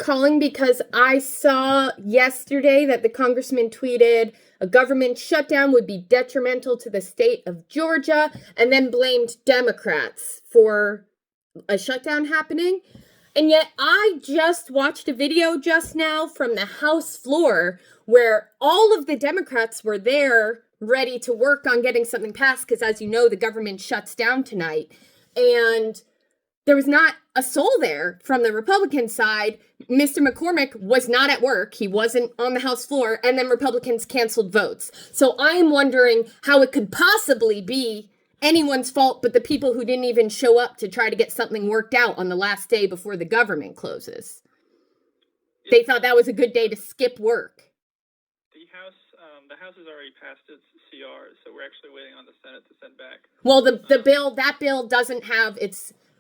calling because I saw yesterday that the congressman tweeted a government shutdown would be detrimental to the state of Georgia, and then blamed Democrats for a shutdown happening. And yet I just watched a video just now from the House floor where all of the Democrats were there ready to work on getting something passed because, as you know, the government shuts down tonight. And there was not a soul there from the Republican side. Mr. McCormick was not at work. He wasn't on the House floor. And then Republicans canceled votes. So I am wondering how it could possibly be anyone's fault but the people who didn't even show up to try to get something worked out on the last day before the government closes. They thought that was a good day to skip work. The House has already passed its CR, so we're actually waiting on the Senate to send back. Well, that bill doesn't have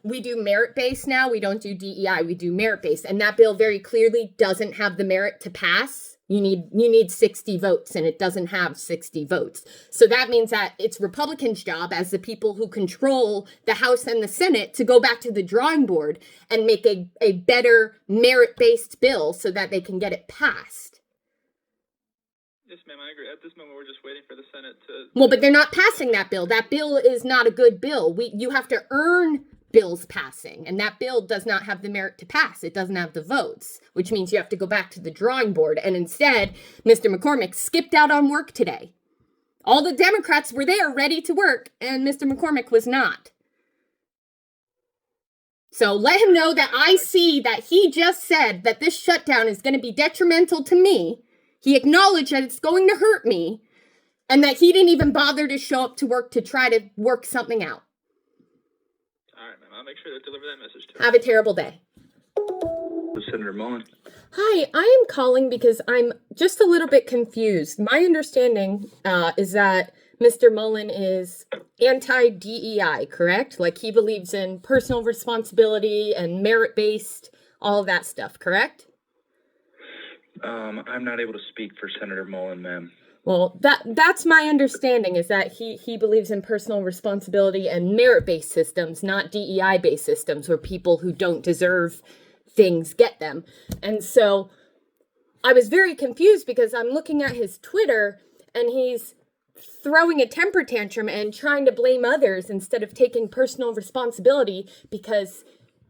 we do merit-based now. We don't do DEI. We do merit-based. And that bill very clearly doesn't have the merit to pass. You need 60 votes, and it doesn't have 60 votes. So that means that it's Republicans' job as the people who control the House and the Senate to go back to the drawing board and make a better merit-based bill so that they can get it passed. Yes, ma'am, I agree. At this moment, we're just waiting for the Senate to... Well, but they're not passing that bill. That bill is not a good bill. You have to earn bills passing, and that bill does not have the merit to pass. It doesn't have the votes, which means you have to go back to the drawing board. And instead, Mr. McCormick skipped out on work today. All the Democrats were there ready to work, and Mr. McCormick was not. So let him know that I see that he just said that this shutdown is going to be detrimental to me. He acknowledged that it's going to hurt me, and that he didn't even bother to show up to work to try to work something out. All right, ma'am. I'll make sure to deliver that message to him. Have a terrible day. Senator Mullin. Hi, I am calling because I'm just a little bit confused. My understanding is that Mr. Mullin is anti-DEI, correct? Like he believes in personal responsibility and merit-based, all of that stuff, correct? I'm not able to speak for Senator Mullin, ma'am. Well, that's my understanding, is that he believes in personal responsibility and merit-based systems, not DEI-based systems where people who don't deserve things get them. And so I was very confused because I'm looking at his Twitter and he's throwing a temper tantrum and trying to blame others instead of taking personal responsibility because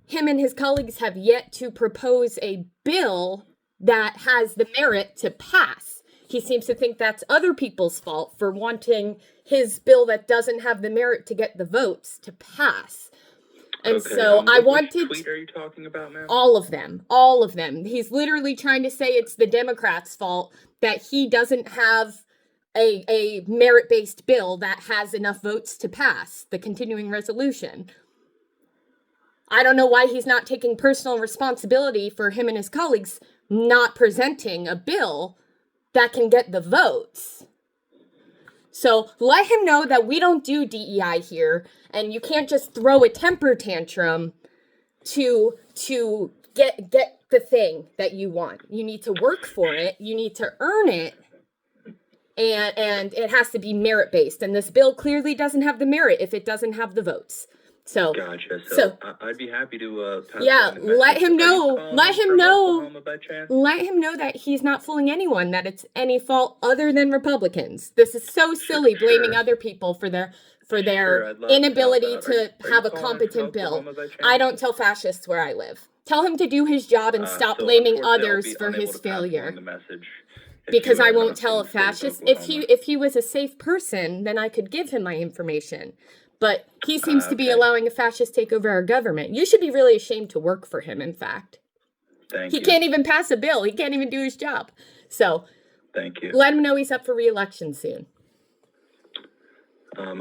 him and his colleagues have yet to propose a bill that has the merit to pass. He seems to think that's other people's fault for wanting his bill that doesn't have the merit to get the votes to pass. And okay, so I wanted... Which tweet are you talking about, ma'am? All of them. He's literally trying to say it's the Democrats' fault that he doesn't have a merit-based bill that has enough votes to pass the continuing resolution. I don't know why he's not taking personal responsibility for him and his colleagues not presenting a bill that can get the votes. So let him know that we don't do DEI here, and you can't just throw a temper tantrum to get the thing that you want. You need to work for it. You need to earn it. And it has to be merit-based. And this bill clearly doesn't have the merit if it doesn't have the votes. So, gotcha. So I'd be happy to pass let him know. Let him know that he's not fooling anyone, that it's any fault other than Republicans. This is so silly, blaming other people for their inability to have a competent bill. I don't tell fascists where I live. Tell him to do his job and stop blaming others for his failure. Because I won't tell a fascist. If he was a safe person, then I could give him my information. But he seems to be allowing a fascist take over our government. You should be really ashamed to work for him, in fact. He can't even pass a bill. He can't even do his job. So, thank you. Let him know he's up for re-election soon.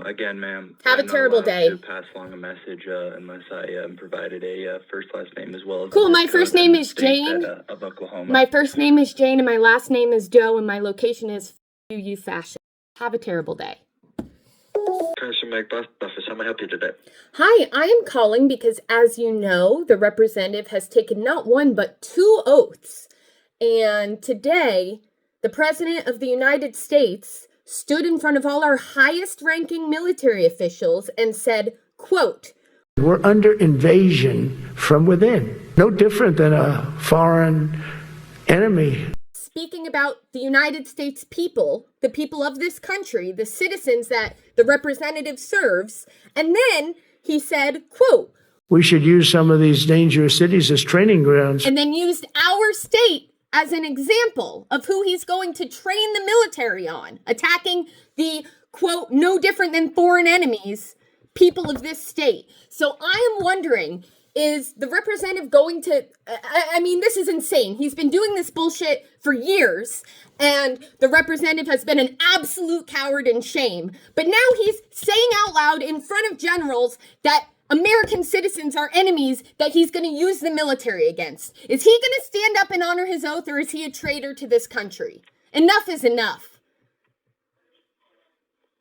Again, ma'am. Have a terrible day. To pass along a message unless I provided a first last name as well as. Cool. My first name is Jane. Of Oklahoma. My first name is Jane, and my last name is Joe, and my location is you fascist. Have a terrible day. Congressman Mike Bost, office. How may I help you today? Hi, I am calling because, as you know, the representative has taken not one but 2 oaths. And today, the President of the United States stood in front of all our highest-ranking military officials and said, quote, We're under invasion from within, no different than a foreign enemy. Speaking about the United States people, the people of this country, the citizens that the representative serves, and then he said, quote, we should use some of these dangerous cities as training grounds. And then used our state as an example of who he's going to train the military on, attacking the, quote, no different than foreign enemies, people of this state. So I am wondering, is the representative going to, I mean, this is insane. He's been doing this bullshit for years, and the representative has been an absolute coward and shame. But now he's saying out loud in front of generals that American citizens are enemies that he's going to use the military against. Is he going to stand up and honor his oath, or is he a traitor to this country? Enough is enough.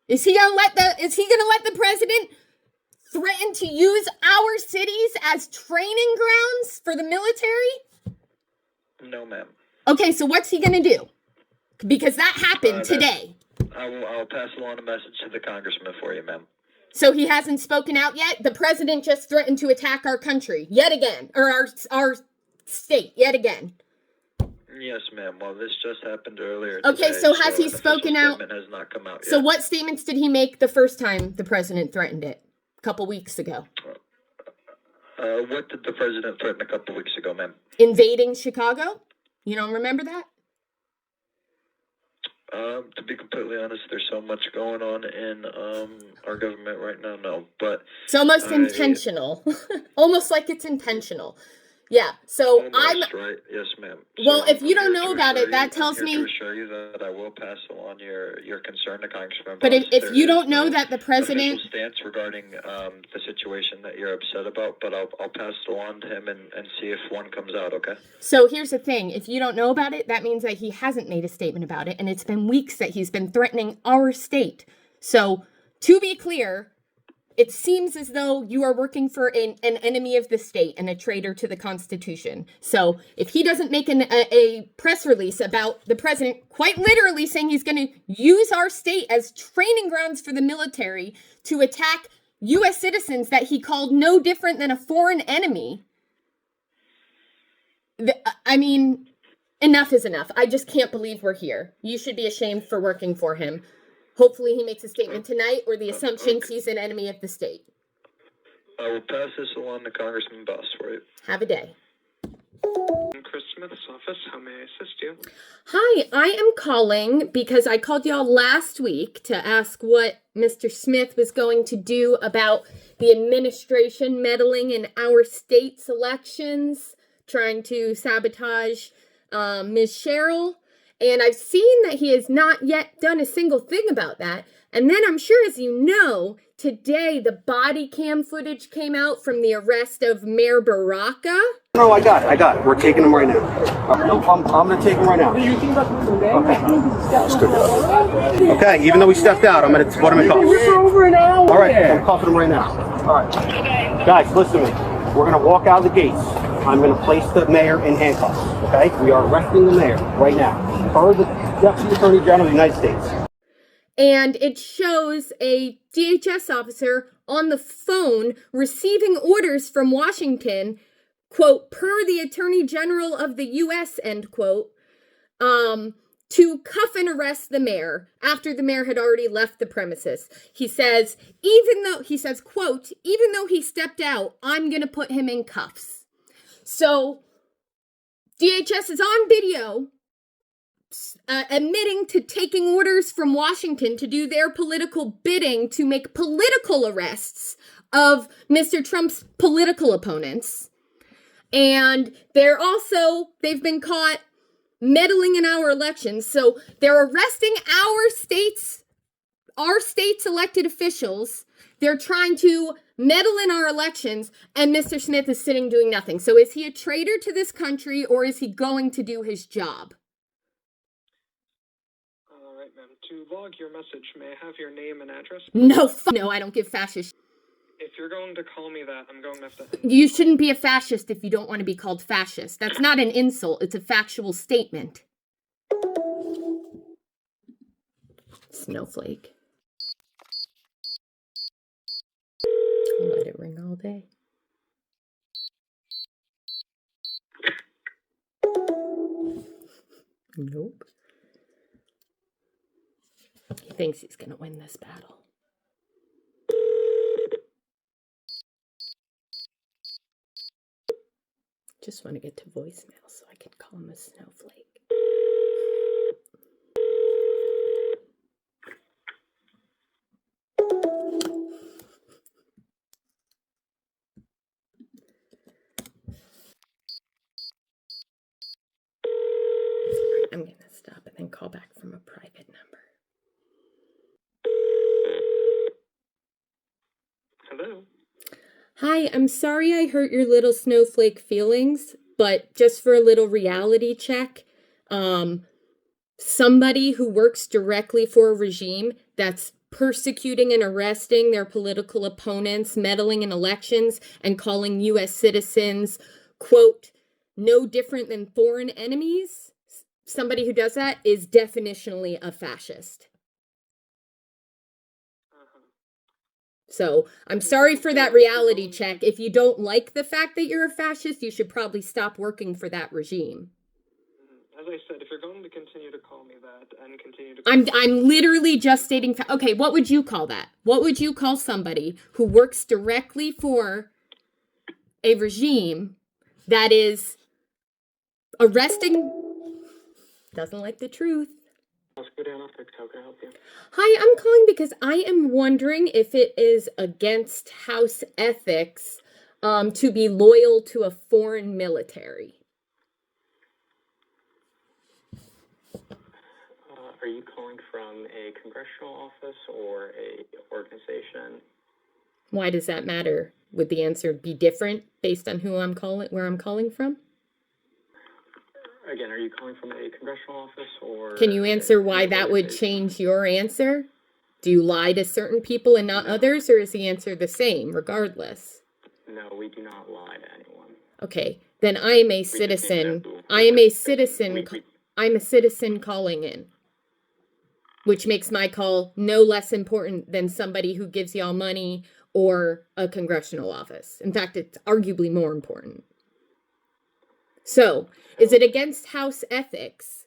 Is he going to let the president threaten to use our cities as training grounds for the military? No, ma'am. Okay, so what's he going to do? Because that happened today. I'll pass along a message to the congressman for you, ma'am. So he hasn't spoken out yet? The president just threatened to attack our country yet again, or our state yet again. Yes, ma'am. Well, this just happened earlier. Okay, today, so has he spoken out? Statement has not come out So yet. what statements did he make the first time the president threatened it? A couple weeks ago. What did the president threaten a couple weeks ago, ma'am? Invading Chicago? You don't remember that? To be completely honest, there's so much going on in our government right now. No, but it's almost intentional. Almost like it's intentional. Yeah. So almost, right? Yes, ma'am. Well, So if you don't know about it, that tells me. I'm here to assure you that I will pass along your concern to Congressman. But if you don't know that the president official stance regarding the situation that you're upset about, but I'll pass it along to him and see if one comes out. Okay. So here's the thing: if you don't know about it, that means that he hasn't made a statement about it, and it's been weeks that he's been threatening our state. So to be clear, it seems as though you are working for an enemy of the state and a traitor to the Constitution. So if he doesn't make a press release about the president quite literally saying he's going to use our state as training grounds for the military to attack U.S. citizens that he called no different than a foreign enemy, I mean, enough is enough. I just can't believe we're here. You should be ashamed for working for him. Hopefully he makes a statement tonight, or the assumptions he's an enemy of the state. I will pass this along to Congressman Bost for you. Have a day. Chris Smith's office, how may I assist you? Hi, I am calling because I called y'all last week to ask what Mr. Smith was going to do about the administration meddling in our state's elections, trying to sabotage Ms. Cheryl. And I've seen that he has not yet done a single thing about that. And then I'm sure, as you know, today the body cam footage came out from the arrest of Mayor Baraka. No, I got it. We're taking him right now. I'm going to take him right now. Okay. Okay, even though he stepped out, I'm going to put him in cuffs. Over an hour. All right, I'm cuffing him right now. All right. Guys, listen to me. We're going to walk out of the gates. I'm going to place the mayor in handcuffs, okay? We are arresting the mayor right now. Per the Deputy Attorney General of the United States. And it shows a DHS officer on the phone receiving orders from Washington, quote, per the Attorney General of the U.S., end quote, to cuff and arrest the mayor after the mayor had already left the premises. He says, quote, even though he stepped out, I'm going to put him in cuffs. So DHS is on video admitting to taking orders from Washington to do their political bidding to make political arrests of Mr. Trump's political opponents. And they've been caught meddling in our elections. So they're arresting our state's elected officials. They're trying to meddle in our elections, and Mr. Smith is sitting doing nothing. So is he a traitor to this country, or is he going to do his job? All right, ma'am. To log your message, may I have your name and address? No, I don't give fascist. If you're going to call me that, I'm going to have to... You shouldn't be a fascist if you don't want to be called fascist. That's not an insult. It's a factual statement. Snowflake. I'll let it ring all day. Nope. He thinks he's gonna win this battle. Just want to get to voicemail so I can call him a snowflake. I'm going to stop and then call back from a private number. Hello. Hi, I'm sorry I hurt your little snowflake feelings, but just for a little reality check, somebody who works directly for a regime that's persecuting and arresting their political opponents, meddling in elections, and calling U.S. citizens, quote, no different than foreign enemies, somebody who does that is definitionally a fascist. So I'm sorry for that reality check. If you don't like the fact that you're a fascist, you should probably stop working for that regime. As I said, if you're going to continue to call me that and continue to... I'm literally just stating... Okay, what would you call that? What would you call somebody who works directly for a regime that is arresting... Doesn't like the truth. How can I help you? Hi, I'm calling because I am wondering if it is against House ethics to be loyal to a foreign military. Are you calling from a congressional office or a organization? Why does that matter? Would the answer be different based on who I'm calling, where I'm calling from? Again, are you calling from a congressional office or... Can you answer why that would change your answer? Do you lie to certain people and not others, or is the answer the same regardless? No, we do not lie to anyone. Okay, then I am a citizen. I'm a citizen calling in, which makes my call no less important than somebody who gives y'all money or a congressional office. In fact, it's arguably more important. So, is it against House ethics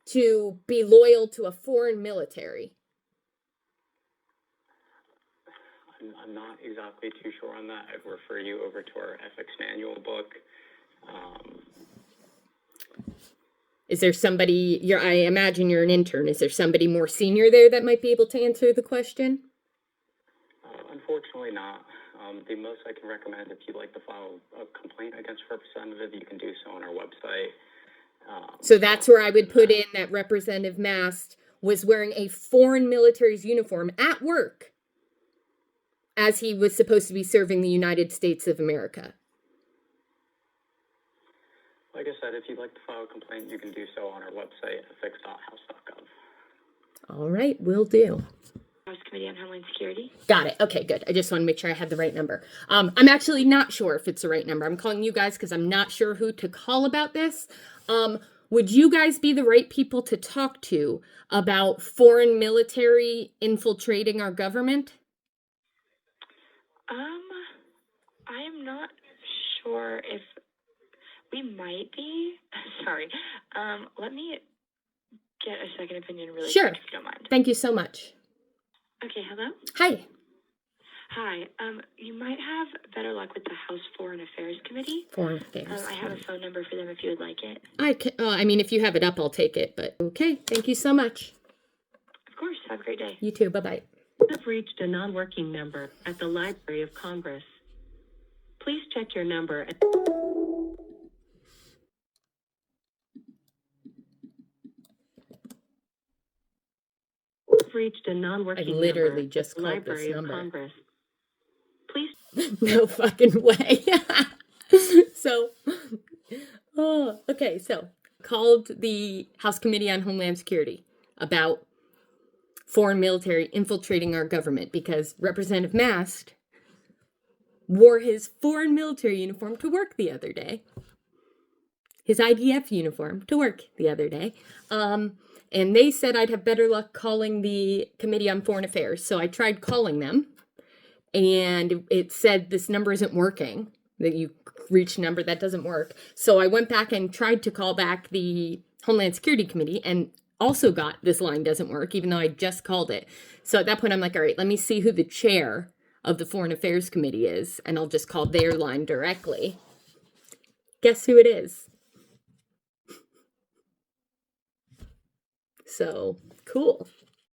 to be loyal to a foreign military? I'm not exactly too sure on that. I'd refer you over to our ethics manual book. Is there somebody, I imagine you're an intern, is there somebody more senior there that might be able to answer the question? Unfortunately not. The most I can recommend, if you'd like to file a complaint against a representative, you can do so on our website. So that's where I would put in that Representative Mast was wearing a foreign military's uniform at work as he was supposed to be serving the United States of America. Like I said, if you'd like to file a complaint, you can do so on our website, ethics.house.gov. All right, will do. House Committee on Homeland Security. Got it. Okay, good. I just want to make sure I had the right number. I'm actually not sure if it's the right number. I'm calling you guys because I'm not sure who to call about this. Would you guys be the right people to talk to about foreign military infiltrating our government? I am not sure if we might be. Sorry. Let me get a second opinion really Sure. quick, if you don't mind. Thank you so much. Okay, hello? Hi. Hi. You might have better luck with the House Foreign Affairs Committee. Foreign Affairs. I have a phone number for them if you would like it. I mean, if you have it up, I'll take it, but okay. Thank you so much. Of course. Have a great day. You too. Bye-bye. You have reached a non-working member at the Library of Congress. Please check your number and... You've reached a non-working member literally just at the called this Library of number. Congress. Please... No fucking way. So, okay, so called the House Committee on Homeland Security about foreign military infiltrating our government because Representative Mast wore his foreign military uniform to work the other day. His IDF uniform to work the other day. And they said I'd have better luck calling the Committee on Foreign Affairs. So I tried calling them. and it said this number isn't working, that you reached a number that doesn't work. So I went back and tried to call back the Homeland Security Committee and also got this line doesn't work, even though I just called it. So at that point, I'm like, all right, let me see who the chair of the Foreign Affairs Committee is, and I'll just call their line directly. Guess who it is? So, cool.